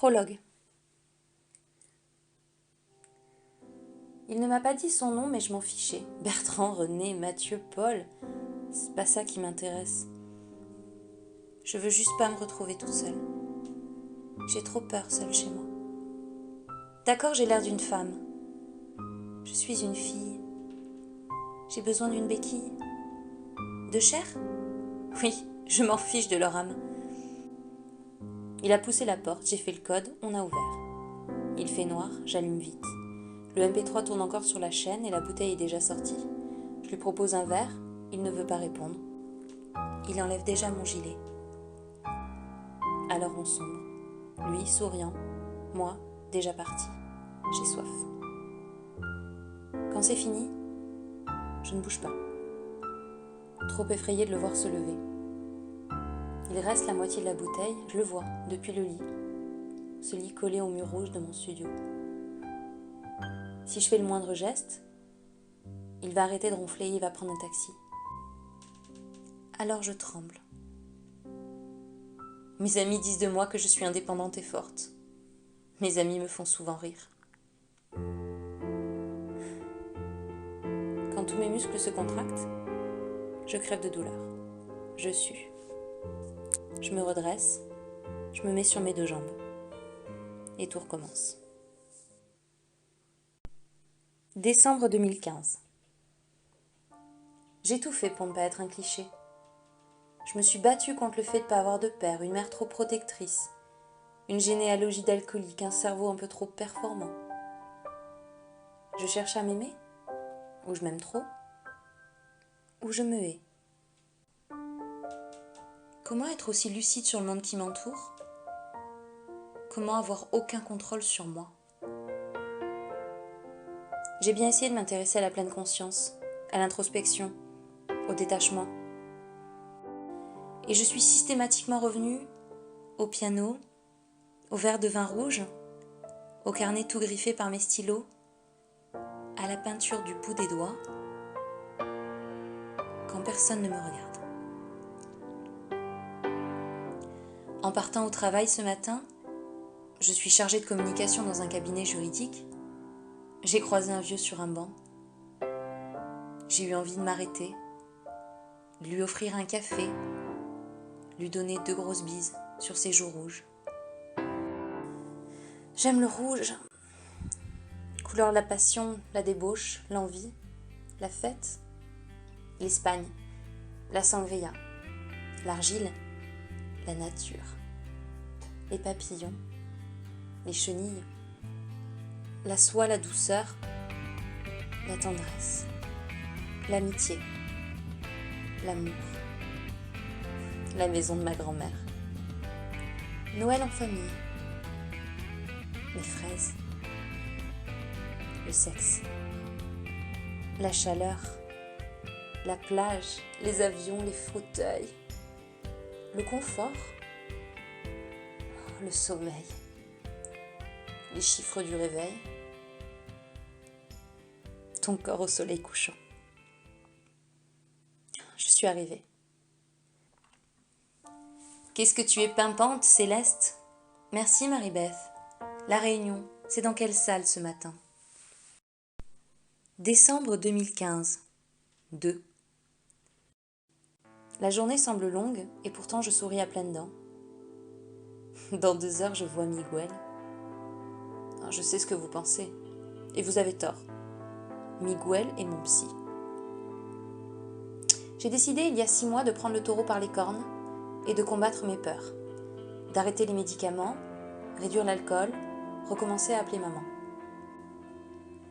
Prologue. Il ne m'a pas dit son nom, mais je m'en fichais. Bertrand, René, Mathieu, Paul, c'est pas ça qui m'intéresse. Je veux juste pas me retrouver toute seule. J'ai trop peur seule chez moi. D'accord, j'ai l'air d'une femme. Je suis une fille. J'ai besoin d'une béquille. De chair ? Oui, je m'en fiche de leur âme. Il a poussé la porte, j'ai fait le code, on a ouvert. Il fait noir, j'allume vite. Le MP3 tourne encore sur la chaîne et la bouteille est déjà sortie. Je lui propose un verre, il ne veut pas répondre. Il enlève déjà mon gilet. Alors on sombre. Lui, souriant. Moi, déjà parti. J'ai soif. Quand c'est fini, je ne bouge pas. Trop effrayée de le voir se lever. Il reste la moitié de la bouteille, je le vois, depuis le lit. Ce lit collé au mur rouge de mon studio. Si je fais le moindre geste, il va arrêter de ronfler et il va prendre un taxi. Alors je tremble. Mes amis disent de moi que je suis indépendante et forte. Mes amis me font souvent rire. Quand tous mes muscles se contractent, je crève de douleur. Je sue. Je me redresse, je me mets sur mes deux jambes. Et tout recommence. Décembre 2015. J'ai tout fait pour ne pas être un cliché. Je me suis battue contre le fait de ne pas avoir de père, une mère trop protectrice, une généalogie d'alcoolique, un cerveau un peu trop performant. Je cherche à m'aimer, ou je m'aime trop, ou je me hais. Comment être aussi lucide sur le monde qui m'entoure ? Comment avoir aucun contrôle sur moi ? J'ai bien essayé de m'intéresser à la pleine conscience, à l'introspection, au détachement. Et je suis systématiquement revenue au piano, au verre de vin rouge, au carnet tout griffé par mes stylos, à la peinture du bout des doigts, quand personne ne me regarde. En partant au travail ce matin, je suis chargée de communication dans un cabinet juridique. J'ai croisé un vieux sur un banc. J'ai eu envie de m'arrêter, de lui offrir un café, lui donner 2 grosses bises sur ses joues rouges. J'aime le rouge, couleur de la passion, la débauche, l'envie, la fête, l'Espagne, la sangria, l'argile, la nature, les papillons, les chenilles, la soie, la douceur, la tendresse, l'amitié, l'amour, la maison de ma grand-mère, Noël en famille, les fraises, le sexe, la chaleur, la plage, les avions, les fauteuils, le confort, le sommeil, les chiffres du réveil, ton corps au soleil couchant. Je suis arrivée. Qu'est-ce que tu es pimpante, Céleste ? Merci, Marie-Beth. La réunion, c'est dans quelle salle ce matin ? Décembre 2015. 2. La journée semble longue et pourtant je souris à pleines dents. Dans 2 heures, je vois Miguel. Je sais ce que vous pensez. Et vous avez tort. Miguel est mon psy. J'ai décidé il y a 6 mois de prendre le taureau par les cornes et de combattre mes peurs. D'arrêter les médicaments, réduire l'alcool, recommencer à appeler maman.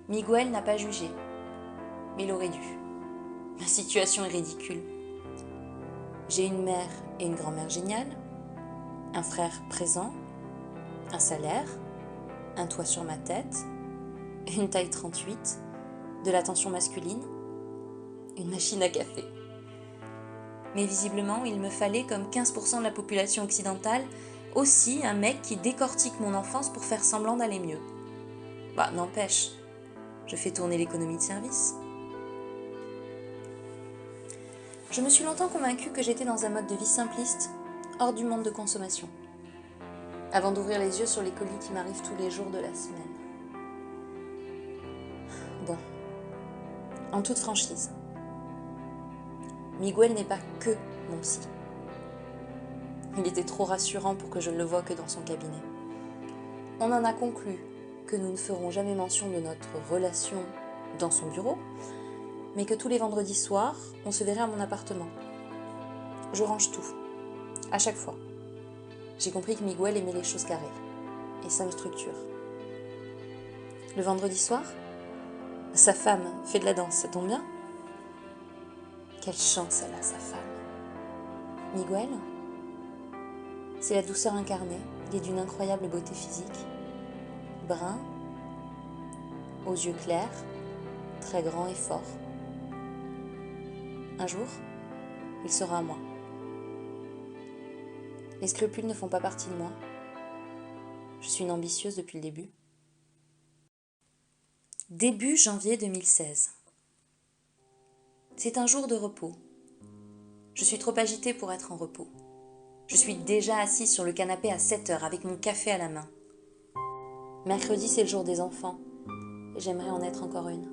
Miguel n'a pas jugé, mais il aurait dû. Ma situation est ridicule. J'ai une mère et une grand-mère géniales, un frère présent, un salaire, un toit sur ma tête, une taille 38, de l'attention masculine, une machine à café. Mais visiblement, il me fallait, comme 15% de la population occidentale, aussi un mec qui décortique mon enfance pour faire semblant d'aller mieux. N'empêche, je fais tourner l'économie de service. Je me suis longtemps convaincue que j'étais dans un mode de vie simpliste, hors du monde de consommation. avant d'ouvrir les yeux sur les colis qui m'arrivent tous les jours de la semaine. Bon, en toute franchise, Miguel n'est pas que mon psy. Il était trop rassurant pour que je ne le voie que dans son cabinet. On en a conclu que nous ne ferons jamais mention de notre relation dans son bureau, mais que tous les vendredis soirs, on se verrait à mon appartement. Je range tout, à chaque fois. J'ai compris que Miguel aimait les choses carrées, et ça me structure. Le vendredi soir, sa femme fait de la danse, ça tombe bien. Quelle chance elle a, sa femme. Miguel, c'est la douceur incarnée, il est d'une incroyable beauté physique. Brun, aux yeux clairs, très grand et fort. Un jour, il sera à moi. Les scrupules ne font pas partie de moi. Je suis une ambitieuse depuis le début. Début janvier 2016. C'est un jour de repos. Je suis trop agitée pour être en repos. Je suis déjà assise sur le canapé à 7 heures avec mon café à la main. Mercredi, c'est le jour des enfants. Et j'aimerais en être encore une.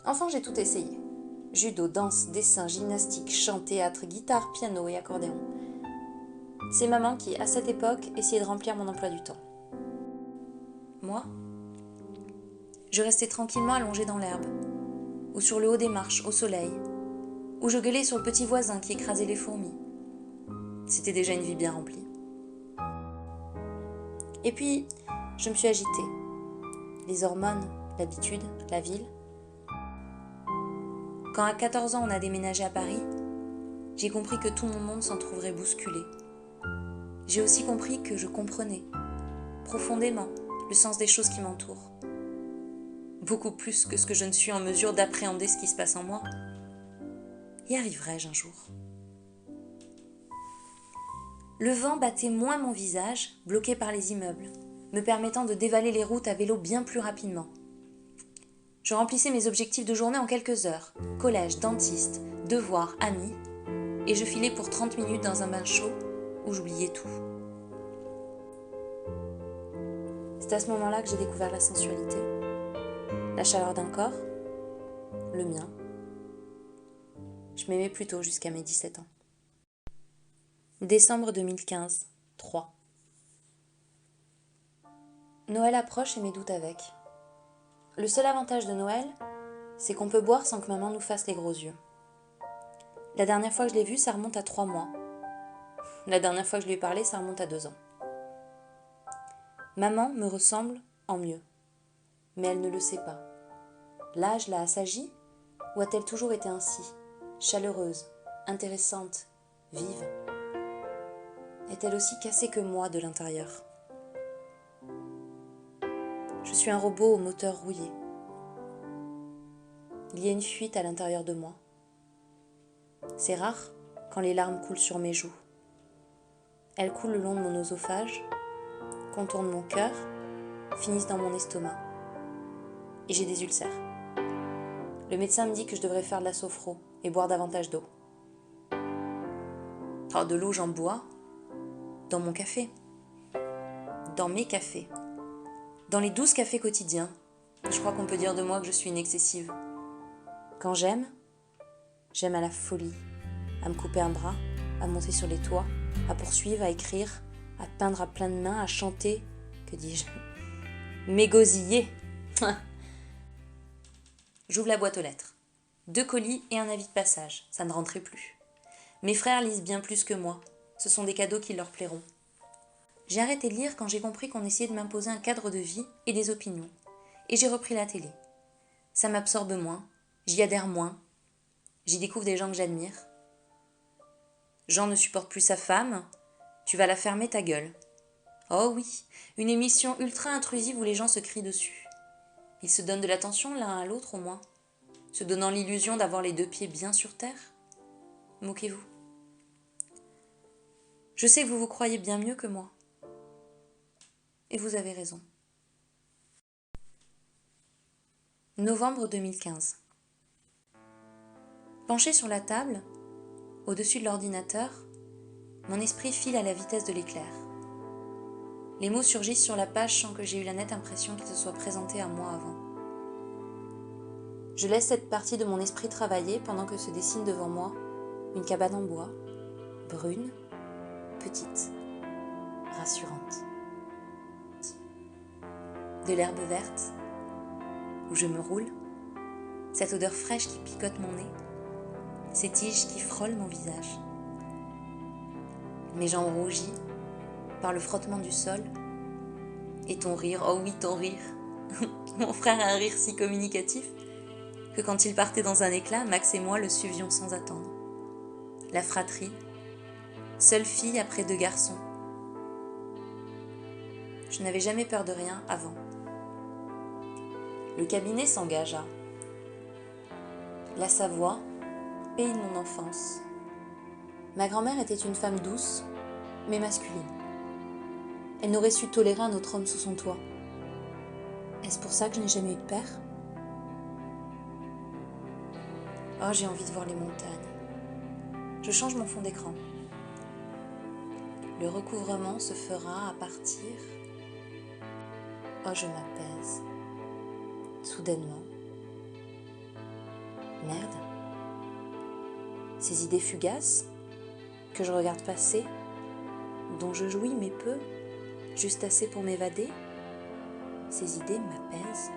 Enfant, j'ai tout essayé. Judo, danse, dessin, gymnastique, chant, théâtre, guitare, piano et accordéon. C'est maman qui, à cette époque, essayait de remplir mon emploi du temps. Moi, je restais tranquillement allongée dans l'herbe, ou sur le haut des marches, au soleil, ou je gueulais sur le petit voisin qui écrasait les fourmis. C'était déjà une vie bien remplie. Et puis, je me suis agitée. Les hormones, l'habitude, la ville. Quand à 14 ans on a déménagé à Paris, j'ai compris que tout mon monde s'en trouverait bousculé. J'ai aussi compris que je comprenais, profondément, le sens des choses qui m'entourent. Beaucoup plus que ce que je ne suis en mesure d'appréhender ce qui se passe en moi. Y arriverai-je un jour ? Le vent battait moins mon visage, bloqué par les immeubles, me permettant de dévaler les routes à vélo bien plus rapidement. Je remplissais mes objectifs de journée en quelques heures, collège, dentiste, devoirs, amis, et je filais pour 30 minutes dans un bain chaud où j'oubliais tout. C'est à ce moment-là que j'ai découvert la sensualité, la chaleur d'un corps, le mien. Je m'aimais plutôt jusqu'à mes 17 ans. Décembre 2015, 3. Noël approche et mes doutes avec. Le seul avantage de Noël, c'est qu'on peut boire sans que maman nous fasse les gros yeux. La dernière fois que je l'ai vue, ça remonte à 3 mois. La dernière fois que je lui ai parlé, ça remonte à 2 ans. Maman me ressemble en mieux, mais elle ne le sait pas. L'âge l'a assagi, ou a-t-elle toujours été ainsi, chaleureuse, intéressante, vive ? Est-elle aussi cassée que moi de l'intérieur ? Je suis un robot au moteur rouillé. Il y a une fuite à l'intérieur de moi. C'est rare quand les larmes coulent sur mes joues. Elles coulent le long de mon oesophage, contournent mon cœur, finissent dans mon estomac. Et j'ai des ulcères. Le médecin me dit que je devrais faire de la sophro et boire davantage d'eau. Oh, de l'eau, j'en bois dans mon café, dans mes cafés, dans les 12 cafés quotidiens. Je crois qu'on peut dire de moi que je suis une excessive. Quand j'aime à la folie, à me couper un bras, à monter sur les toits, à poursuivre, à écrire, à peindre à pleines mains, à chanter, que dis-je, m'égosiller. J'ouvre la boîte aux lettres. 2 colis et un avis de passage, ça ne rentrait plus. Mes frères lisent bien plus que moi, ce sont des cadeaux qui leur plairont. J'ai arrêté de lire quand j'ai compris qu'on essayait de m'imposer un cadre de vie et des opinions, et j'ai repris la télé. Ça m'absorbe moins, j'y adhère moins, j'y découvre des gens que j'admire. Jean ne supporte plus sa femme, tu vas la fermer ta gueule. Oh oui, une émission ultra intrusive où les gens se crient dessus. Ils se donnent de l'attention l'un à l'autre au moins, se donnant l'illusion d'avoir les 2 pieds bien sur terre. Moquez-vous. Je sais que vous vous croyez bien mieux que moi. Et vous avez raison. Novembre 2015. Penché sur la table, au-dessus de l'ordinateur, mon esprit file à la vitesse de l'éclair. Les mots surgissent sur la page sans que j'ai eu la nette impression qu'ils se soient présentés à moi avant. Je laisse cette partie de mon esprit travailler pendant que se dessine devant moi une cabane en bois, brune, petite, rassurante. De l'herbe verte, où je me roule, cette odeur fraîche qui picote mon nez, ces tiges qui frôlent mon visage. Mes jambes rougies par le frottement du sol, et ton rire, oh oui ton rire. Mon frère a un rire si communicatif que quand il partait dans un éclat, Max et moi le suivions sans attendre. La fratrie, seule fille après 2 garçons. Je n'avais jamais peur de rien avant. Le cabinet s'engagea. La Savoie, pays de mon enfance. Ma grand-mère était une femme douce, mais masculine. Elle n'aurait su tolérer un autre homme sous son toit. Est-ce pour ça que je n'ai jamais eu de père ? Oh, j'ai envie de voir les montagnes. Je change mon fond d'écran. Le recouvrement se fera à partir... Oh, je m'apaise. Soudainement. Merde. Ces idées fugaces que je regarde passer, dont je jouis mais peu, juste assez pour m'évader, ces idées m'apaisent.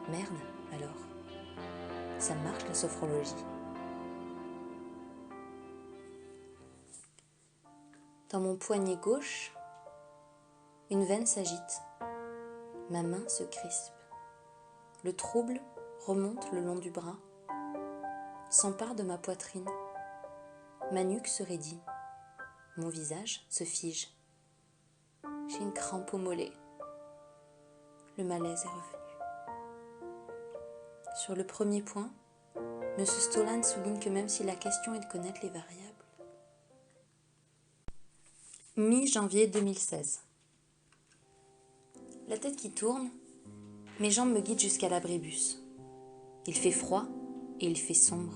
Merde, alors. Ça marche la sophrologie. Dans mon poignet gauche, une veine s'agite. Ma main se crispe. Le trouble remonte le long du bras, s'empare de ma poitrine. Ma nuque se raidit. Mon visage se fige. J'ai une crampe au mollet. Le malaise est revenu. Sur le premier point, M. Stolan souligne que même si la question est de connaître les variables. Mi-janvier 2016. La tête qui tourne, mes jambes me guident jusqu'à l'abribus. Il fait froid et il fait sombre.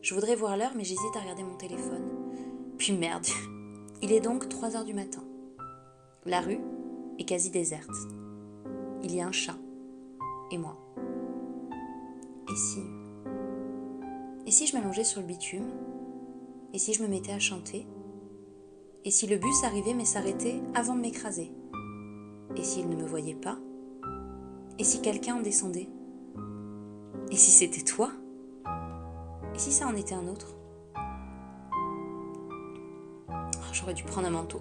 Je voudrais voir l'heure, mais j'hésite à regarder mon téléphone. Puis merde, il est donc 3h du matin. La rue est quasi déserte. Il y a un chat et moi. Et si je m'allongeais sur le bitume? Et si je me mettais à chanter? Et si le bus arrivait mais s'arrêtait avant de m'écraser? Et s'il ne me voyait pas? Et si quelqu'un en descendait? Et si c'était toi? Et si ça en était un autre? Oh, j'aurais dû prendre un manteau.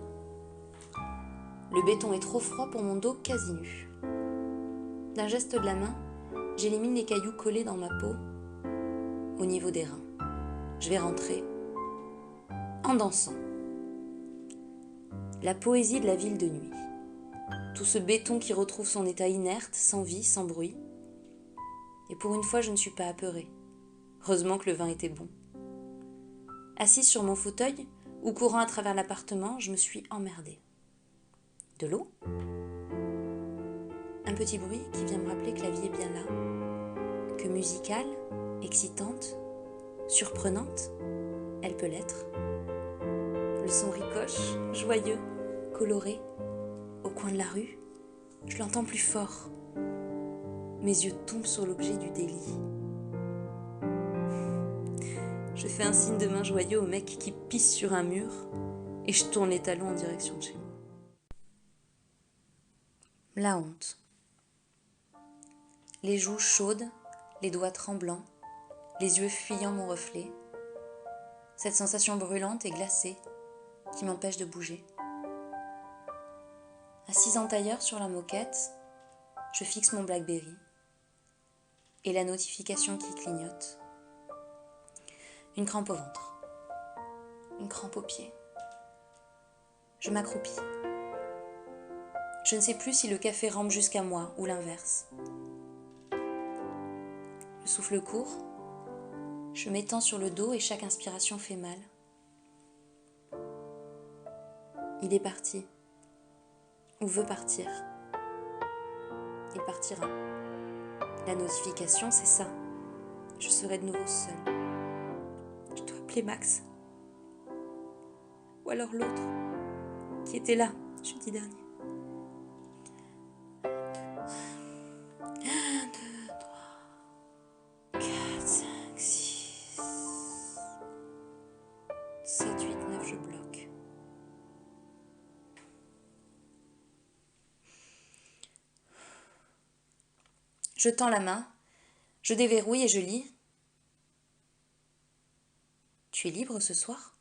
Le béton est trop froid pour mon dos quasi nu. D'un geste de la main, j'élimine les cailloux collés dans ma peau au niveau des reins. Je vais rentrer en dansant. La poésie de la ville de nuit. Tout ce béton qui retrouve son état inerte, sans vie, sans bruit. Et pour une fois, je ne suis pas apeurée. Heureusement que le vin était bon. Assise sur mon fauteuil ou courant à travers l'appartement, je me suis emmerdée. De l'eau ? Un petit bruit qui vient me rappeler que la vie est bien là. Que musicale, excitante, surprenante, elle peut l'être. Le son ricoche, joyeux, coloré, au coin de la rue. Je l'entends plus fort. Mes yeux tombent sur l'objet du délit. Je fais un signe de main joyeux au mec qui pisse sur un mur et je tourne les talons en direction de chez moi. La honte. Les joues chaudes, les doigts tremblants, les yeux fuyant mon reflet. Cette sensation brûlante et glacée qui m'empêche de bouger. Assise en tailleur sur la moquette, je fixe mon Blackberry et la notification qui clignote. Une crampe au ventre, une crampe au pied. Je m'accroupis. Je ne sais plus si le café rampe jusqu'à moi ou l'inverse. Le souffle court, je m'étends sur le dos et chaque inspiration fait mal. Il est parti, ou veut partir. Il partira. La notification, c'est ça. Je serai de nouveau seule. Tu dois appeler Max. Ou alors l'autre, qui était là jeudi dernier. 7, 8, 9, je bloque. Je tends la main, je déverrouille et je lis. Tu es libre ce soir ?